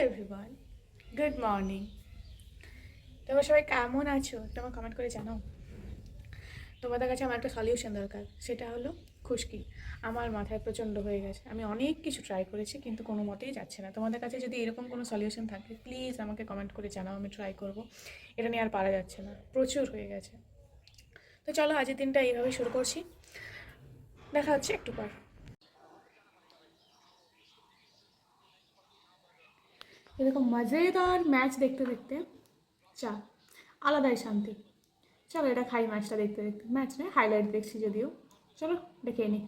Everyone, good morning. তোমরা সবাই কেমন আছো? তোমরা কমেন্ট করে জানাও। তোমাদের কাছে আমার একটা সলিউশন দরকার, সেটা হলো খুশকি। আমার মাথায় প্রচণ্ড হয়ে গেছে, আমি অনেক কিছু ট্রাই করেছি কিন্তু কোনো মতেই যাচ্ছে না। তোমাদের কাছে যদি এরকম কোনো সলিউশন থাকে প্লিজ আমাকে কমেন্ট করে জানাও, আমি ট্রাই করব। এটা নিয়ে আর পারা যাচ্ছে না, প্রচুর হয়ে গেছে। তো চলো আজকের দিনটা এইভাবে শুরু করছি, দেখা হচ্ছে একটু পর। এরকম মজাদার ম্যাচ দেখতে দেখতে চা আলাদাই শান্তি। চলো এটা খাই, ম্যাচটা দেখতে দেখতে। ম্যাচ নয়, হাইলাইট দেখছি যদিও। চলো দেখে নিই।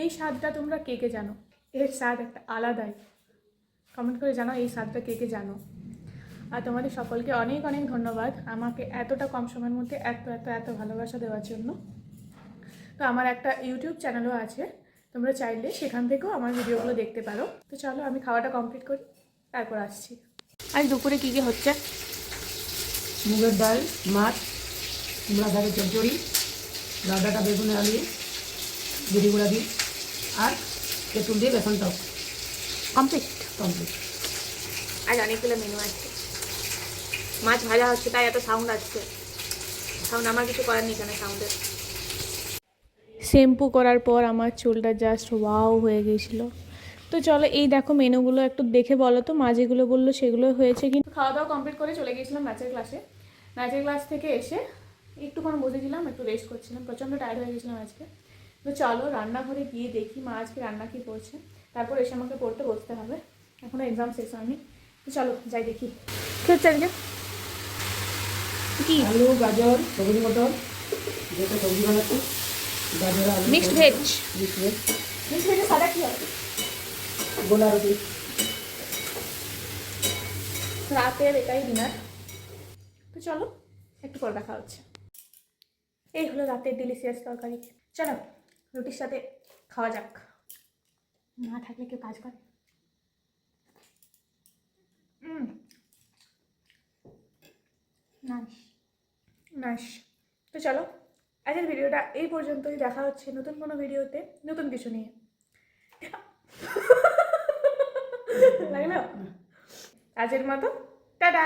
এই স্বাদটা তোমরা কে কে জানো? এর স্বাদ একটা আলাদাই। কমেন্ট করে জানাও এই স্বাদটা কে কে জানো। আর তোমাদের সকলকে অনেক অনেক ধন্যবাদ আমাকে এতটা কম সময়ের মধ্যে এত এত এত ভালোবাসা দেওয়ার জন্য। তো আমার একটা ইউটিউব চ্যানেলও আছে, তোমরা চাইলে সেখান থেকেও আমার ভিডিওগুলো দেখতে পারো। তো চলো আমি খাওয়াটা কমপ্লিট করি, তারপর আসছি। আজ দুপুরে কী কী হচ্ছে? মুগের ডাল, মাছ, কুমড়া শাকের চচ্চড়ি, ডাটা বেগুনে আলু, বিড়ি গুঁড়া দিয়ে আর তেঁতুল দিয়ে বেসন টক। কমপ্লিট। কমপ্লিট। আজ অনেকগুলো মেনু আছে। মাছ ভাজা হচ্ছে তাই এত সাউন্ড আসছে। সাউন্ড আমার কিছু করার নেই, কেন সাউন্ডের। শ্যাম্পু করার পর আমার চুলটা জাস্ট ওয়াও হয়ে গিয়েছিল। তো চলো এই দেখো মেনুগুলো একটু দেখে বলো তো, মা যেগুলো বললো সেগুলো হয়েছে। কিন্তু খাওয়া দাওয়া কমপ্লিট করে চলে গিয়েছিলাম নাচের ক্লাসে। নাচের ক্লাস থেকে এসে একটুক্ষণ বসেছিলাম, একটু রেস্ট করছিলাম, প্রচণ্ড টায়ার্ড হয়ে গেছিলাম আজকে। তো চলো রান্নাঘরে গিয়ে দেখি মা আজকে রান্না কী করছে, তারপর এসে আমাকে পড়তে বসতে হবে। এখনও এক্সাম শেষ হয়নি। তো চলো যাই দেখি কী হচ্ছে আজকে। কি আলু, গাজর, সবুজ মটর যেটা সবজি বানাচ্ছি, গাজর আলু mixed veg. Mixed veg, mixed ভেজে সাদা কী হবে? গোলা রুটি। রাতের এটাই ডিনার। তো চলো একটু পর দেখা হচ্ছে। এই হলো রাতের ডিলিশিয়াস তরকারি। চলো রুটির সাথে খাওয়া যাক। না থাকলে কেউ কাজ করে। Nice nice. তো চলো আজকের ভিডিওটা এই পর্যন্তই, দেখা হচ্ছে নতুন কোনো ভিডিওতে নতুন কিছু নিয়ে। লাগলো? আজকের মতো টাটা।